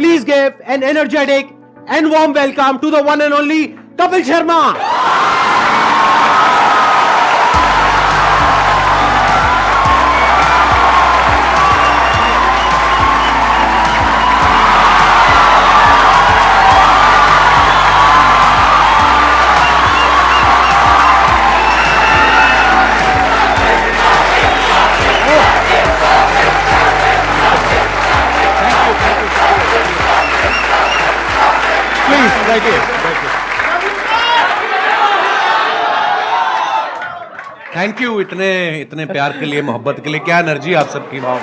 Please give an energetic and warm welcome to the one and only Kapil Sharma. Thank you इतने प्यार के लिए, मोहब्बत के लिए। क्या एनर्जी आप सबकी, वाह।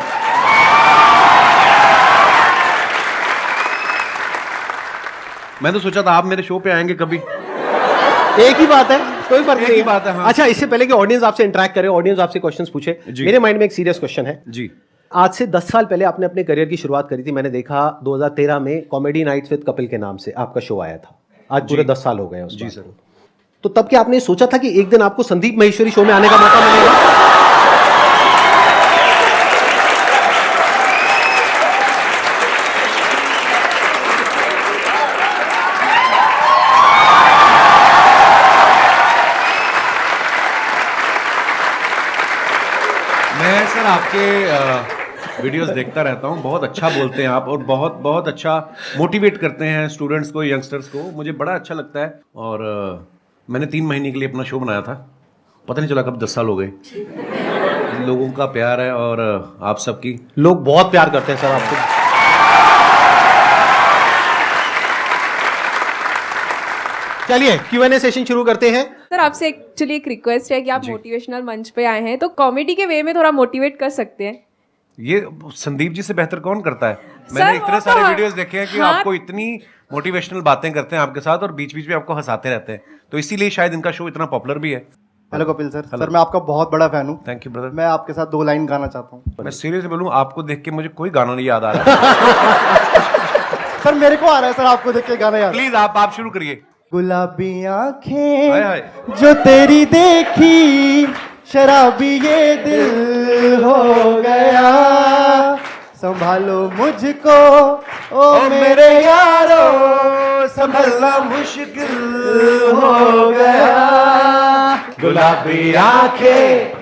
मैं तो सोचा था आप मेरे शो पे आएंगे कभी। एक ही बात है, कोई फर्क नहीं। बात है, हाँ। अच्छा, इससे पहले कि ऑडियंस आपसे इंटरेक्ट करे, ऑडियंस आपसे क्वेश्चंस पूछे, मेरे माइंड में एक सीरियस क्वेश्चन है जी। आज से 10 साल पहले आपने अपने करियर की शुरुआत करी थी। मैंने देखा 2013 में कॉमेडी नाइट्स विद कपिल के नाम से आपका शो आया था। आज पूरे 10 साल हो गए हैं। जी सर। तो तब क्या आपने सोचा था कि एक दिन आपको संदीप महेश्वरी शो में आने का मौका मिलेगा? मैं सर आपके वीडियोस देखता रहता हूँ, बहुत अच्छा बोलते हैं आप और बहुत बहुत अच्छा मोटिवेट करते हैं स्टूडेंट्स को, यंगस्टर्स को। मुझे बड़ा अच्छा लगता है। और मैंने 3 महीने के लिए अपना शो बनाया था, पता नहीं चला कब 10 साल हो गए। लोगों का प्यार है और आप सबकी, लोग बहुत प्यार करते हैं सर आपको। चलिए Q&A सेशन शुरू करते हैं। सर आपसे एक्चुअली एक रिक्वेस्ट है कि आप मोटिवेशनल मंच पे आए हैं तो कॉमेडी के वे में थोड़ा मोटिवेट कर सकते हैं। ये संदीप जी से बेहतर कौन करता है? मैंने इतने सारे वीडियोस देखे हैं कि आपको इतनी मोटिवेशनल बातें करते हैं आपके साथ और बीच बीच में आपको हंसाते रहते हैं, तो इसीलिए शायद इनका शो इतना पॉपुलर भी है। Hello Kapil sir. सर मैं आपका बहुत बड़ा फैन हूँ। Thank you brother. मैं आपके साथ 2 लाइन गाना चाहता हूँ। मैं सीरियसली बोलूँ, आपको देख के मुझे कोई गाना नहीं याद आ रहा। सर मेरे को आ रहा है सर, आपको देख के गाना याद। प्लीज आप शुरू करिए। गुलाबी हाय आंखें हाय। जो तेरी देखी, शराबी ये दिल हो गया, संभालो मुझको ओ मेरे यारो, संभलना मुश्किल हो गया। गुलाबी आंखें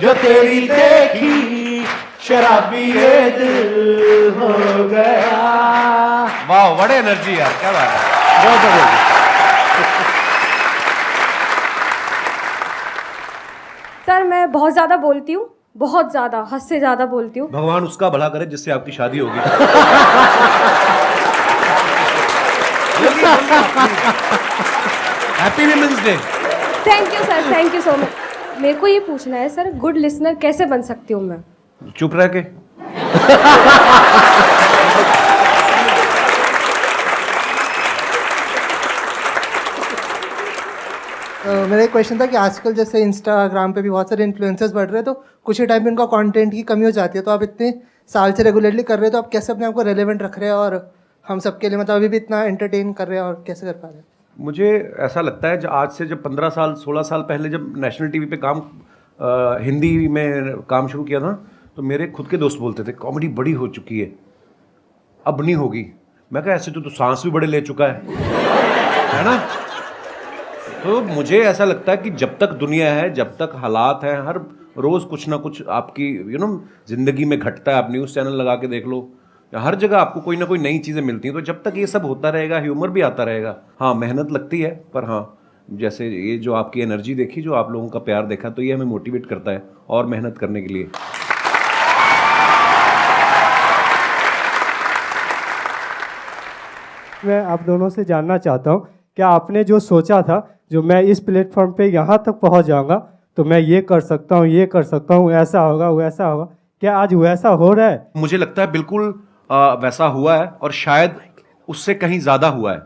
जो तेरी देखी, शराबी ये दिल हो गया। वाह, बड़े एनर्जी यार, क्या बात है। बहुत बढ़िया। सर मैं बहुत ज़्यादा बोलती हूँ, बहुत ज़्यादा, हद से ज़्यादा बोलती हूँ। भगवान उसका भला करे जिससे आपकी शादी होगी। Happy women's day. Thank you sir, thank you so much. मेरे को ये पूछना है सर, गुड लिसनर कैसे बन सकती हूँ मैं? चुप रह के। मेरा एक क्वेश्चन था कि आजकल जैसे इंस्टाग्राम पे भी बहुत सारे इन्फ्लुएंसर्स बढ़ रहे हैं, तो कुछ ही टाइम में उनका कंटेंट की कमी हो जाती है, तो आप इतने साल से रेगुलरली कर रहे हैं, तो आप कैसे अपने आप को रेलेवेंट रख रहे हैं और हम सबके लिए मतलब अभी भी इतना एंटरटेन कर रहे हैं, और कैसे कर पा रहे हैं? मुझे ऐसा लगता है आज से जब 15 साल 16 साल पहले जब नेशनल टीवी पे हिंदी में काम शुरू किया था, तो मेरे खुद के दोस्त बोलते थे कॉमेडी बड़ी हो चुकी है, अब नहीं होगी। मैं कहा ऐसे तो सांस भी बड़े ले चुका है ना। तो मुझे ऐसा लगता है कि जब तक दुनिया है, जब तक हालात हैं, हर रोज़ कुछ ना कुछ आपकी ज़िंदगी में घटता है। आप न्यूज़ चैनल लगा के देख लो, हर जगह आपको कोई ना कोई नई चीज़ें मिलती हैं। तो जब तक ये सब होता रहेगा, ह्यूमर भी आता रहेगा। हाँ, मेहनत लगती है, पर हाँ, जैसे ये जो आपकी एनर्जी देखी, जो आप लोगों का प्यार देखा, तो ये हमें मोटिवेट करता है और मेहनत करने के लिए। मैं आप दोनों से जानना चाहता हूँ, क्या आपने जो सोचा था, जो मैं इस प्लेटफॉर्म पे यहाँ तक पहुँच जाऊँगा तो मैं ये कर सकता हूँ, ये कर सकता हूँ, ऐसा होगा वैसा होगा, क्या आज वैसा हो रहा है? मुझे लगता है बिल्कुल वैसा हुआ है और शायद उससे कहीं ज़्यादा हुआ है।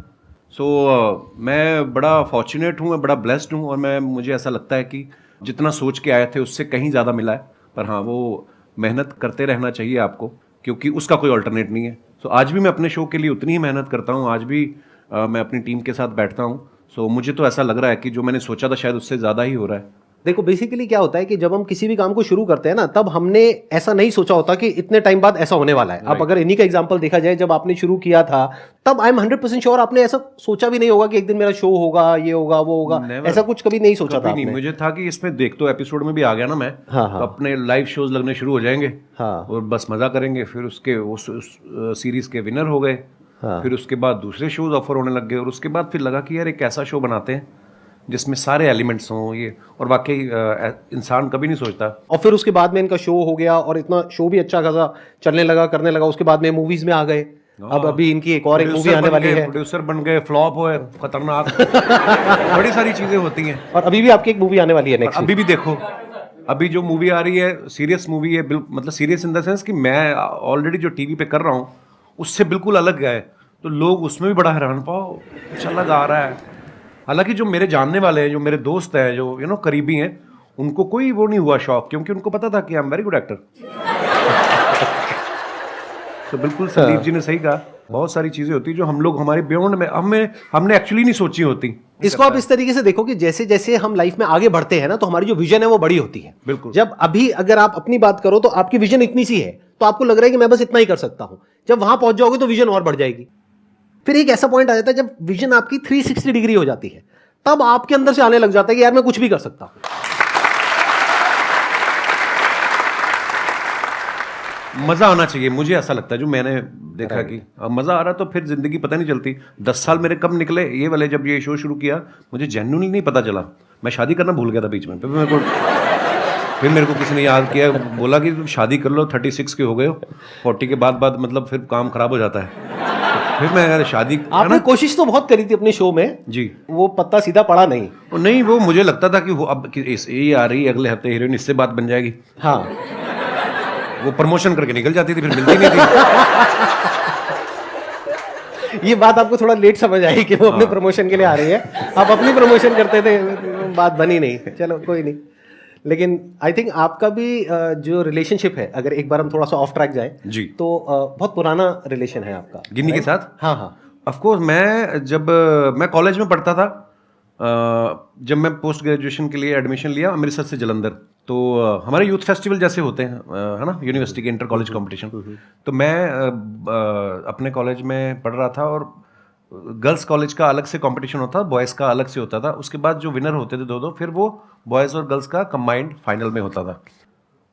मैं बड़ा फॉर्चुनेट हूँ, मैं बड़ा ब्लेस्ड हूँ और मुझे ऐसा लगता है कि जितना सोच के आए थे उससे कहीं ज़्यादा मिला है। पर हाँ, वो मेहनत करते रहना चाहिए आपको, क्योंकि उसका कोई अल्टरनेट नहीं है। आज भी मैं अपने शो के लिए उतनी ही मेहनत करता हूँ, आज भी मैं अपनी टीम के साथ बैठता हूँ। मुझे तो ऐसा लग रहा है कि जो मैंने सोचा था शायद उससे ज़्यादा ही हो रहा है। देखो बेसिकली क्या होता है कि जब हम किसी भी काम को शुरू करते हैं ना, तब हमने ऐसा नहीं सोचा होता कि इतने टाइम बाद ऐसा होने वाला है। अब अगर इन्हीं का एग्जांपल देखा जाए, जब आपने शुरू किया था तब आई एम 100% श्योर आपने ऐसा सोचा भी नहीं होगा कि एक दिन मेरा शो होगा, ये होगा, वो होगा। Never. ऐसा कुछ कभी नहीं सोचा था नहीं, आपने? मुझे था कि इसमें देख तो एपिसोड में भी आ गया ना मैं, हाँ, हाँ। तो अपने लाइव शोज लगने शुरू हो जाएंगे हाँ। और बस मजा करेंगे। फिर उसके उस सीरीज के विनर हो गए। हाँ। फिर उसके बाद दूसरे शोज ऑफर होने लग गए और उसके बाद फिर लगा कि यार एक ऐसा शो बनाते हैं जिसमें सारे एलिमेंट्स हों ये, और वाकई इंसान कभी नहीं सोचता। और फिर उसके बाद में इनका शो हो गया और इतना शो भी अच्छा खासा चलने लगा, करने लगा। उसके बाद में मूवीज में आ गए। अब अभी इनकी एक और एक मूवी आने वाली है। प्रोड्यूसर बन गए, फ्लॉप हुए, खतरनाक बड़ी सारी चीजें होती हैं। और अभी भी आपकी एक मूवी आने वाली है नेक्स्ट। अभी भी देखो, अभी जो मूवी आ रही है सीरियस मूवी है, मतलब सीरियस इन द सेंस कि मैं ऑलरेडी जो टीवी पे कर रहा हूँ उससे बिल्कुल अलग है, तो लोग उसमें भी बड़ा हैरान पाओ अच्छा लगा आ रहा है। हालांकि जो मेरे जानने वाले हैं, जो मेरे दोस्त हैं, जो करीबी हैं, उनको कोई वो नहीं हुआ शौक, क्योंकि उनको पता था कि I am very good actor. तो बिल्कुल संदीप जी ने सही कहा, बहुत सारी चीजें होती जो हम लोग हमारे बियॉन्ड में हमने एक्चुअली नहीं सोची होती। इसको आप इस तरीके से देखो कि जैसे जैसे हम लाइफ में आगे बढ़ते हैं ना, तो हमारी जो विजन है वो बड़ी होती है। बिल्कुल। जब अभी अगर आप अपनी बात करो तो आपकी विजन इतनी सी है, तो आपको लग रहा है कि मैं बस इतना ही कर सकता हूं। जब वहां पहुंच जाओगे तो विजन और बढ़ जाएगी। फिर एक ऐसा पॉइंट आ जाता है जब विजन आपकी 360 डिग्री हो जाती है, तब आपके अंदर से आने लग जाता है कि यार मैं कुछ भी कर सकता हूं। मजा आना चाहिए, मुझे ऐसा लगता है, जो मैंने देखा कि अब मजा आ रहा तो फिर जिंदगी पता नहीं चलती। 10 साल मेरे कब निकले ये वाले, जब ये शो शुरू किया मुझे जेन्युइनली नहीं पता चला। मैं शादी करना भूल गया था बीच में। फिर मेरे को किसी ने याद किया, बोला कि तुम शादी कर लो, 36 के हो गए हो, 40 के बाद मतलब फिर काम खराब हो जाता है। फिर मैं यार शादी, आपने कोशिश तो बहुत करी थी अपने शो में जी, वो पत्ता सीधा पड़ा नहीं। नहीं वो मुझे लगता था कि वो अब ये आ रही है अगले हफ्ते हीरोइन, इससे बात बन जाएगी। हाँ, वो प्रमोशन करके निकल जाती थी, फिर मिलती नहीं थी। ये बात आपको थोड़ा लेट समझ आई कि वो अपने प्रमोशन के लिए आ रही है। आप अपनी प्रमोशन करते थे, बात बनी नहीं। चलो कोई नहीं। लेकिन आई थिंक आपका भी जो रिलेशनशिप है, अगर एक बार हम थोड़ा सा ऑफ ट्रैक जाए जी, तो बहुत पुराना रिलेशन है आपका गिन्नी के साथ। हाँ हाँ। ऑफ कोर्स, मैं कॉलेज में पढ़ता था, जब मैं पोस्ट ग्रेजुएशन के लिए एडमिशन लिया अमृतसर से जलंधर, तो हमारे यूथ फेस्टिवल जैसे होते हैं, है ना, यूनिवर्सिटी के इंटर कॉलेज कॉम्पिटिशन। तो मैं अपने कॉलेज में पढ़ रहा था और गर्ल्स कॉलेज का अलग से कंपटीशन होता था, बॉयज़ का अलग से होता था। उसके बाद जो विनर होते थे दो, फिर वो बॉयज़ और गर्ल्स का कंबाइंड फाइनल में होता था।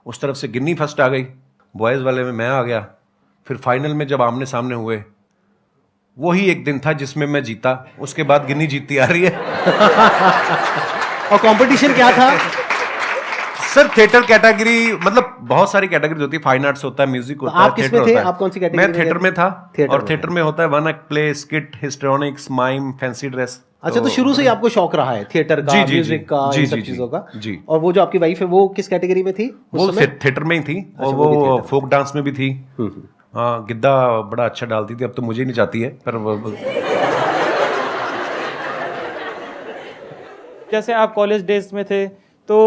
उस तरफ से गिन्नी फर्स्ट आ गई, बॉयज़ वाले में मैं आ गया। फिर फाइनल में जब आमने सामने हुए, वही एक दिन था जिसमें मैं जीता। उसके बाद गिन्नी जीतती आ रही है। और कंपटीशन क्या था सर? थिएटर कैटेगरी, मतलब बहुत सारी कैटेगरीज होती है, फाइन आर्ट्स होता है, म्यूजिक होता है, आप किसमें थे? आप कौन सी कैटेगरी मैं में थिएटर में था। थिएटर और में थिएटर में होता है one act play, skit, histrionics, mime, fancy dress. अच्छा, तो शुरू से ही आपको शौक रहा है थिएटर का, म्यूजिक का, इन सब चीजों का। जी। और वो जो आपकी वाइफ है वो किस कैटेगरी में थी? वो थिएटर में ही थी, और वो फोक डांस में भी थी। हाँ, गिद्दा बड़ा अच्छा डालती थी, अब तो मुझे नहीं चाहती है, पर जैसे आप कॉलेज डेज में थे तो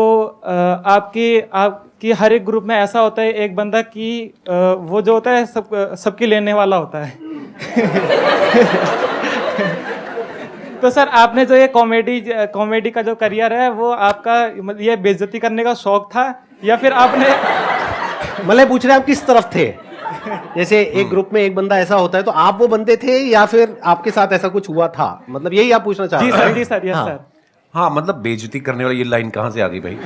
आपकी हर एक ग्रुप में ऐसा होता है एक बंदा कि वो जो होता है सबकी लेने वाला होता है। तो सर, आपने जो ये कॉमेडी का जो करियर है, वो आपका मतलब ये बेइज्जती करने का शौक था, या फिर आपने मतलब पूछ रहे हैं आप किस तरफ थे? जैसे एक ग्रुप में एक बंदा ऐसा होता है, तो आप वो बंदे थे या फिर आपके साथ ऐसा कुछ हुआ था? मतलब यही आप पूछना चाह रहे हैं? जी सर, यस सर। हाँ, मतलब बेइज्जती करने वाली ये लाइन कहाँ से आ गई भाई?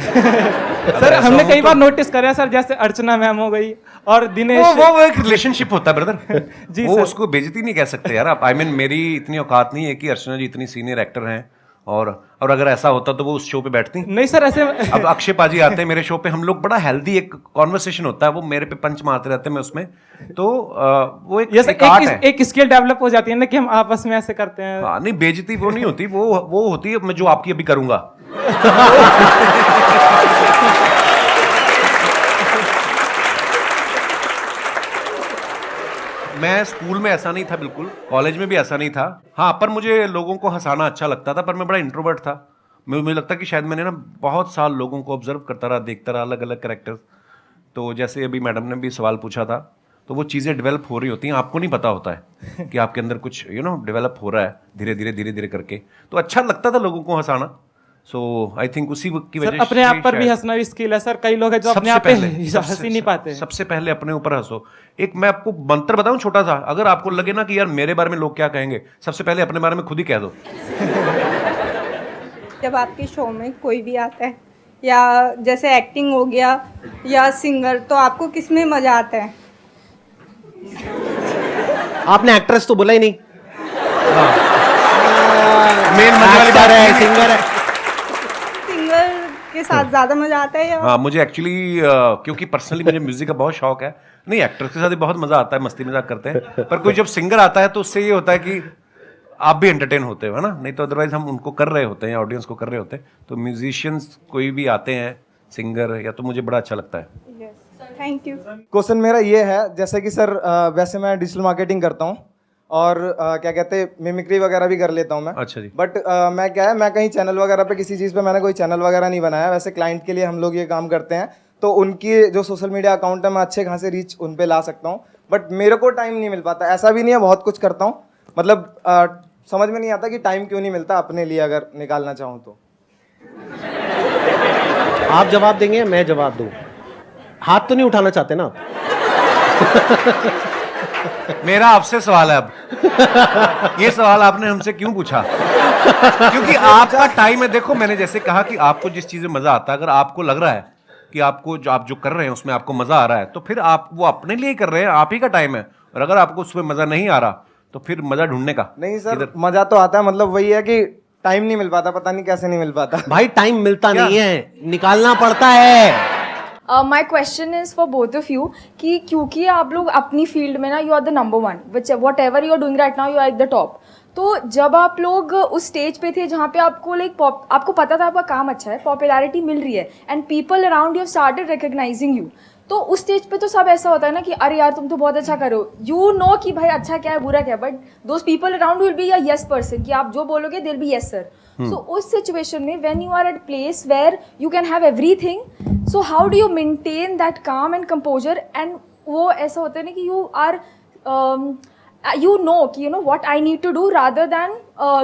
सर, हमने कई बार नोटिस करा सर, जैसे अर्चना मैम हो गई और दिनेश, वो एक रिलेशनशिप होता है ब्रदर। जी वो सर। उसको बेइज्जती नहीं कह सकते यार आप। मेरी इतनी औकात नहीं है कि अर्चना जी इतनी सीनियर एक्टर हैं, और अगर ऐसा होता तो वो उस शो पे बैठती। नहीं सर, ऐसे अब अक्षय पाजी आते हैं मेरे शो पे, हम लोग बड़ा हेल्दी एक कॉन्वर्सेशन होता है, वो मेरे पे पंच मारते रहते हैं, मैं उसमें, तो वो एक आर्ट है। एक स्किल डेवलप हो जाती है ना कि हम आपस में ऐसे करते हैं। हाँ, नहीं बेइज्जती वो नहीं होती, वो होती है मैं जो आपकी अभी करूंगा। मैं स्कूल में ऐसा नहीं था, बिल्कुल कॉलेज में भी ऐसा नहीं था। हाँ, पर मुझे लोगों को हंसाना अच्छा लगता था, पर मैं बड़ा इंट्रोवर्ट था। मुझे लगता कि शायद मैंने ना बहुत साल लोगों को ऑब्जर्व करता रहा, देखता रहा, अलग अलग कैरेक्टर्स। तो जैसे अभी मैडम ने भी सवाल पूछा था, तो वो चीज़ें डेवलप हो रही होती हैं, आपको नहीं पता होता है कि आपके अंदर कुछ डेवलप हो रहा है धीरे धीरे करके। तो अच्छा लगता था लोगों को हंसाना, सो आई थिंक उसी की सर वजह अपने आप से पर भी शायद- हंसना भी स्किल है सर, कई लोग हैं जो अपने सबसे आप पे पहले हंस ही नहीं पाते। सबसे पहले अपने ऊपर हंसो। एक मैं आपको मंत्र बताऊं छोटा सा, अगर आपको लगे ना कि यार मेरे बारे में लोग क्या कहेंगे, सबसे पहले अपने बारे में खुद ही कह दो। जब आपके शो में कोई भी आता है या जैसे एक्टिंग हो गया या सिंगर, तो आपको किस में मज़ा आता है? आपने एक्ट्रेस तो बोला ही नहीं। मेन मजे वाली बात है, है सिंगर है। सिंगर के साथ ज़्यादा मज़ा आता है या हाँ, मुझे एक्चुअली क्योंकि पर्सनली मुझे म्यूजिक का बहुत शौक है। नहीं, एक्टर्स के साथ भी बहुत मजा आता है, मस्ती मजाक करते हैं, पर कोई जब सिंगर आता है तो उससे ये होता है कि आप भी एंटरटेन होते हो, है ना? नहीं तो अदरवाइज हम उनको कर रहे होते हैं, ऑडियंस को कर रहे होते हैं। तो म्यूजिशियंस कोई भी आते हैं सिंगर या, तो मुझे बड़ा अच्छा लगता है। Thank you. क्वेश्चन मेरा ये है, जैसे कि सर वैसे मैं डिजिटल मार्केटिंग करता हूँ और क्या कहते हैं मिमिक्री वगैरह भी कर लेता हूँ मैं। अच्छा जी। बट मैं क्या है, मैं कहीं चैनल वगैरह पे किसी चीज़ पे मैंने कोई चैनल वगैरह नहीं बनाया। वैसे क्लाइंट के लिए हम लोग ये काम करते हैं, तो उनकी जो सोशल मीडिया अकाउंट है मैं अच्छे खासे रीच उन पे ला सकता हूँ, बट मेरे को टाइम नहीं मिल पाता। ऐसा भी नहीं है, बहुत कुछ करता हूँ, मतलब समझ में नहीं आता कि टाइम क्यों नहीं मिलता अपने लिए, अगर निकालना चाहूँ तो। आप जवाब देंगे, मैं जवाब दूं? हाथ तो नहीं उठाना चाहते ना आप? मेरा आपसे सवाल है अब। ये सवाल आपने हमसे क्यों पूछा? क्योंकि आपका टाइम है। देखो, मैंने जैसे कहा कि आपको जिस चीज में मजा आता है, अगर आपको लग रहा है कि आपको जो आप जो कर रहे हैं उसमें आपको मजा आ रहा है, तो फिर आप वो अपने लिए कर रहे हैं, आप ही का टाइम है। और अगर आपको उसमें मजा नहीं आ रहा तो फिर मजा ढूंढने का। नहीं सर, मजा तो आता है, मतलब वही है कि टाइम नहीं मिल पाता, पता नहीं कैसे नहीं मिल पाता। भाई टाइम मिलता नहीं है, निकालना पड़ता है। My question is for both of you कि क्योंकि आप लोग अपनी फील्ड में ना you are the number one, which whatever you are doing right now you are at the top. तो जब आप लोग उस स्टेज पे थे जहाँ पे आपको आपको पता था आपका काम अच्छा है, पॉपुलैरिटी मिल रही है and people around you started recognising you, तो उस स्टेज पे तो सब ऐसा होता है ना कि अरे यार तुम तो बहुत अच्छा करो, यू नो कि भाई अच्छा क्या है बुरा क्या है, but those people around will be a yes person कि आप जो बोलोगे दिल बी यस सर। सो उस सिचुएशन में when you are at place where you can have everything, so how do you maintain that calm and composure? And वो ऐसा होता है ना कि यू आर you know कि you know what I need to do rather than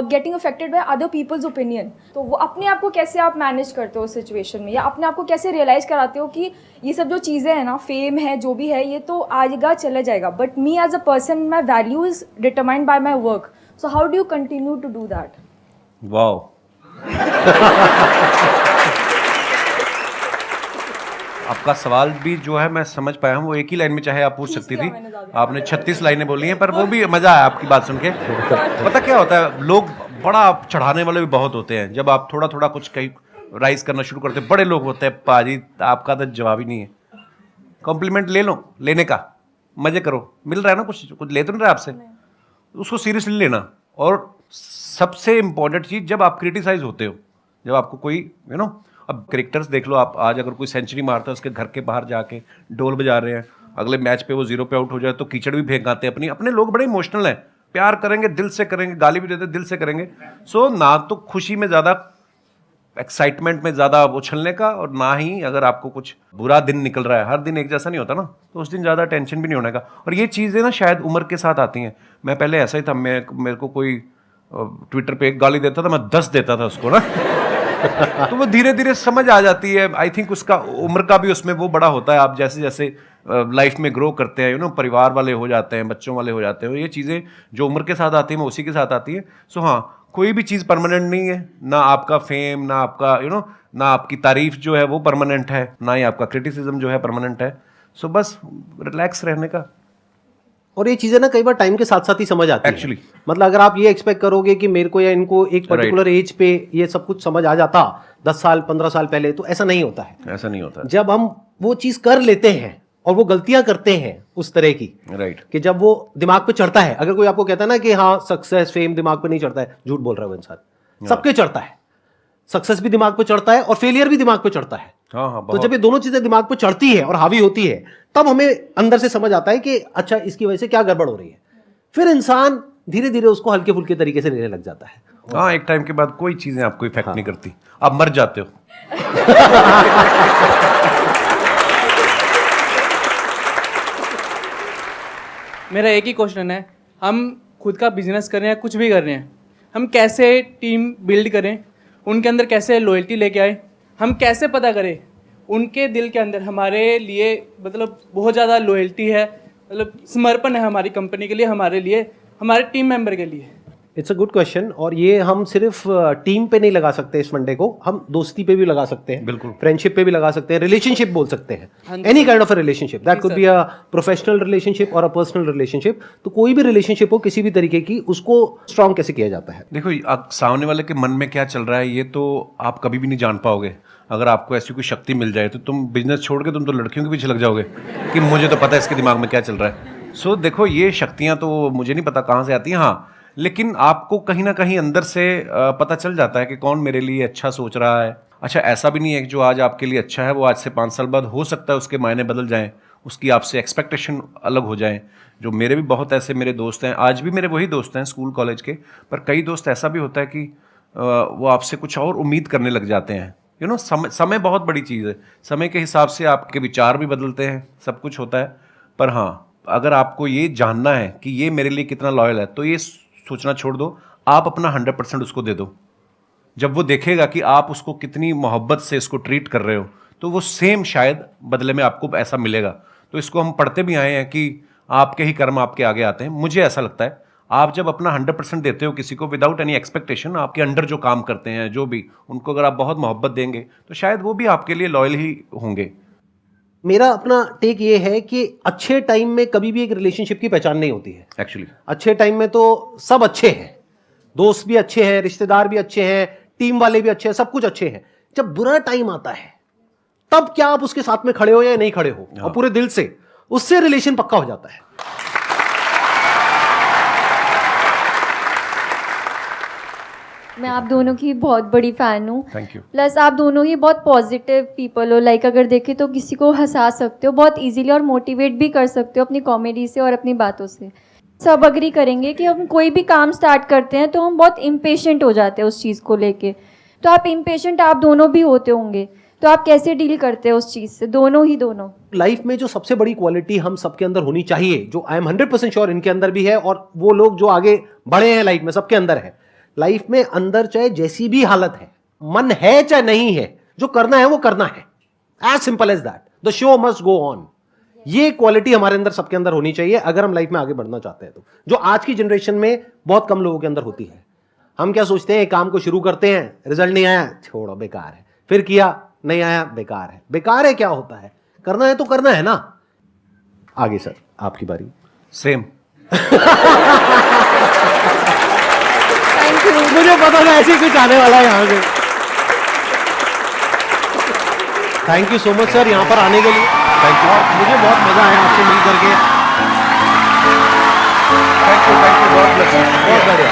getting affected by other people's opinion। तो वो अपने आप को कैसे आप मैनेज करते हो उस सिचुएशन में, या अपने आप को कैसे रियलाइज कराते हो कि ये सब जो चीज़ें हैं ना, फेम है जो भी है, ये तो आएगा चला जाएगा, but me as a person my value is determined by my work, so how do you continue to do that? Wow. आपका सवाल भी जो है मैं समझ पाया हूँ, वो एक ही लाइन में चाहे आप पूछ सकती थी, आपने 36 लाइनें बोली हैं, पर वो भी मजा आया आपकी बात सुन के। पता क्या होता है, लोग बड़ा चढ़ाने वाले भी बहुत होते हैं। जब आप थोड़ा थोड़ा कुछ कहीं राइज करना शुरू करते हैं, बड़े लोग होते हैं, पाजी आपका तो जवाब ही नहीं है। कॉम्प्लीमेंट ले लो, लेने का मजे करो, मिल रहा है ना, कुछ कुछ ले तो नहीं रहा आपसे, उसको सीरियसली लेना। और सबसे इंपॉर्टेंट चीज, जब आप क्रिटिसाइज होते हो, जब आपको कोई अब कैरेक्टर्स देख लो आप, आज अगर कोई सेंचुरी मारता है, उसके घर के बाहर जाके ढोल बजा रहे हैं, अगले मैच पे वो 0 पे आउट हो जाए तो कीचड़ भी फेंक आते हैं। अपने लोग बड़े इमोशनल हैं, प्यार करेंगे, दिल से करेंगे, गाली भी देते दिल से करेंगे। सो ना तो खुशी में ज़्यादा, एक्साइटमेंट में ज़्यादा उछलने का, और ना ही अगर आपको कुछ बुरा दिन निकल रहा है, हर दिन एक जैसा नहीं होता ना, तो उस दिन ज़्यादा टेंशन भी नहीं होने का। और ये चीज़ें ना शायद उम्र के साथ आती हैं। मैं पहले ऐसा ही था, मेरे को कोई ट्विटर पे एक गाली देता था, मैं 10 देता था उसको ना। तो वो धीरे धीरे समझ आ जाती है। आई थिंक उसका उम्र का भी उसमें वो बड़ा होता है। आप जैसे जैसे लाइफ में ग्रो करते हैं, परिवार वाले हो जाते हैं, बच्चों वाले हो जाते हैं, ये चीज़ें जो उम्र के साथ आती हैं वो उसी के साथ आती हैं। सो हाँ, कोई भी चीज़ परमानेंट नहीं है, ना आपका फेम, ना आपका ना आपकी तारीफ जो है वो परमानेंट है, ना ही आपका क्रिटिसिज्म जो है परमानेंट है। सो बस रिलैक्स रहने का। और ये चीजें ना कई बार टाइम के साथ साथ ही समझ आती Actually. है। मतलब अगर आप ये एक्सपेक्ट करोगे कि मेरे को या इनको एक पर्टिकुलर एज पे ये सब कुछ समझ आ जाता 10 साल 15 साल पहले, तो ऐसा नहीं होता है। ऐसा नहीं होता। जब हम वो चीज कर लेते हैं और वो गलतियां करते हैं उस तरह की, राइट, कि जब वो दिमाग पे चढ़ता है। अगर कोई आपको कहता है ना कि हाँ सक्सेस फेम दिमाग पे नहीं चढ़ता है, झूठ बोल रहा है वो इंसान। सबके चढ़ता है, सक्सेस भी दिमाग पे चढ़ता है और फेलियर भी दिमाग पे चढ़ता है। हाँ, तो जब ये दोनों चीजें दिमाग पे चढ़ती है और हावी होती है, तब हमें अंदर से समझ आता है कि अच्छा इसकी वजह से क्या गड़बड़ हो रही है। फिर इंसान धीरे धीरे उसको हल्के फुल्के तरीके से लेने लग जाता है। हाँ, एक टाइम के बाद कोई चीजें आपको इफेक्ट नहीं करती, आप मर जाते हो। मेरा एक ही क्वेश्चन है, हम खुद का बिजनेस कर रहे हैं, कुछ भी कर रहे हैं, हम कैसे टीम बिल्ड करें, उनके अंदर कैसे लॉयल्टी लेके आए, हम कैसे पता करें उनके दिल के अंदर हमारे लिए मतलब बहुत ज़्यादा लॉयल्टी है, मतलब समर्पण है हमारी कंपनी के लिए, हमारे लिए, हमारे टीम मेंबर के लिए। इट्स अ गुड क्वेश्चन, और ये हम सिर्फ टीम पे नहीं लगा सकते इस फंडे को, हम दोस्ती पे भी लगा सकते हैं, बिल्कुल। फ्रेंडशिप पे भी लगा सकते हैं, रिलेशनशिप बोल सकते हाँ हैं, जी any sir. Kind of a relationship, that जी could sir. Be a professional relationship और अ पर्सनल रिलेशनशिप। तो कोई भी रिलेशनशिप हो किसी भी तरीके की, उसको स्ट्रांग कैसे किया जाता है? देखो, आप सामने वाले के मन में क्या चल रहा है ये तो आप कभी भी नहीं जान पाओगे। अगर आपको ऐसी कोई शक्ति मिल जाए तो तुम बिजनेस छोड़ के तुम तो लड़कियों के पीछे लग जाओगे कि मुझे तो पता है इसके दिमाग में क्या चल रहा है। सो देखो, ये शक्तियाँ तो मुझे नहीं पता कहाँ से आती हैं, हाँ, लेकिन आपको कहीं ना कहीं अंदर से पता चल जाता है कि कौन मेरे लिए अच्छा सोच रहा है। अच्छा, ऐसा भी नहीं है कि जो आज आपके लिए अच्छा है वो आज से 5 साल बाद हो सकता है उसके मायने बदल जाएं, उसकी आपसे एक्सपेक्टेशन अलग हो जाएं। जो मेरे भी बहुत ऐसे मेरे दोस्त हैं, आज भी मेरे वही दोस्त हैं स्कूल कॉलेज के, पर कई दोस्त ऐसा भी होता है कि वो आपसे कुछ और उम्मीद करने लग जाते हैं। यू नो, समय बहुत बड़ी चीज़ है, समय के हिसाब से आपके विचार भी बदलते हैं, सब कुछ होता है। पर हाँ, अगर आपको ये जानना है कि ये मेरे लिए कितना लॉयल है तो ये सोचना छोड़ दो, आप अपना 100% उसको दे दो। जब वो देखेगा कि आप उसको कितनी मोहब्बत से इसको ट्रीट कर रहे हो तो वो सेम शायद बदले में आपको ऐसा मिलेगा। तो इसको हम पढ़ते भी आए हैं कि आपके ही कर्म आपके आगे आते हैं। मुझे ऐसा लगता है आप जब अपना 100% देते हो किसी को विदाउट एनी एक्सपेक्टेशन, आपके अंडर जो काम करते हैं जो भी, उनको अगर आप बहुत मोहब्बत देंगे तो शायद वो भी आपके लिए लॉयल ही होंगे। मेरा अपना टेक ये है कि अच्छे टाइम में कभी भी एक रिलेशनशिप की पहचान नहीं होती है। एक्चुअली अच्छे टाइम में तो सब अच्छे हैं, दोस्त भी अच्छे हैं, रिश्तेदार भी अच्छे हैं, टीम वाले भी अच्छे हैं, सब कुछ अच्छे हैं। जब बुरा टाइम आता है तब क्या आप उसके साथ में खड़े हो या नहीं खड़े हो, और पूरे दिल से, उससे रिलेशन पक्का हो जाता है। मैं आप दोनों की बहुत बड़ी फ़ैन हूँ। Thank you. प्लस आप दोनों ही बहुत पॉजिटिव पीपल हो, लाइक अगर देखें तो किसी को हंसा सकते हो बहुत इजीली और मोटिवेट भी कर सकते हो अपनी कॉमेडी से और अपनी बातों से। सब अग्री करेंगे कि हम कोई भी काम स्टार्ट करते हैं तो हम बहुत इम्पेशेंट हो जाते हैं उस चीज़ को लेके। तो आप इम्पेशेंट आप दोनों भी होते होंगे, तो आप कैसे डील करते हो उस चीज़ से, दोनों? लाइफ में जो सबसे बड़ी क्वालिटी हम सबके अंदर होनी चाहिए, जो आई एम 100% श्योर इनके अंदर भी है, और वो लोग जो आगे बढ़े हैं लाइफ में सबके अंदर है। लाइफ में अंदर चाहे जैसी भी हालत है, मन है चाहे नहीं है, जो करना है वो करना है, as simple as that. The show must go on. ये क्वालिटी हमारे अंदर सबके अंदर होनी चाहिए अगर हम लाइफ में आगे बढ़ना चाहते हैं, तो जो आज की जनरेशन में बहुत कम लोगों के अंदर होती है। हम क्या सोचते हैं, काम को शुरू करते हैं, रिजल्ट नहीं आया, छोड़ो बेकार है, फिर किया नहीं आया, बेकार है। बेकार है क्या होता है, करना है तो करना है ना। आगे सर आपकी बारी। सेम। मुझे पता था ऐसे कुछ आने वाला है यहाँ से। Thank you so much sir यहाँ पर आने के लिए। Thank you. मुझे बहुत मजा आया आपसे मिल करके। Thank you, God bless you. बहुत बढ़िया।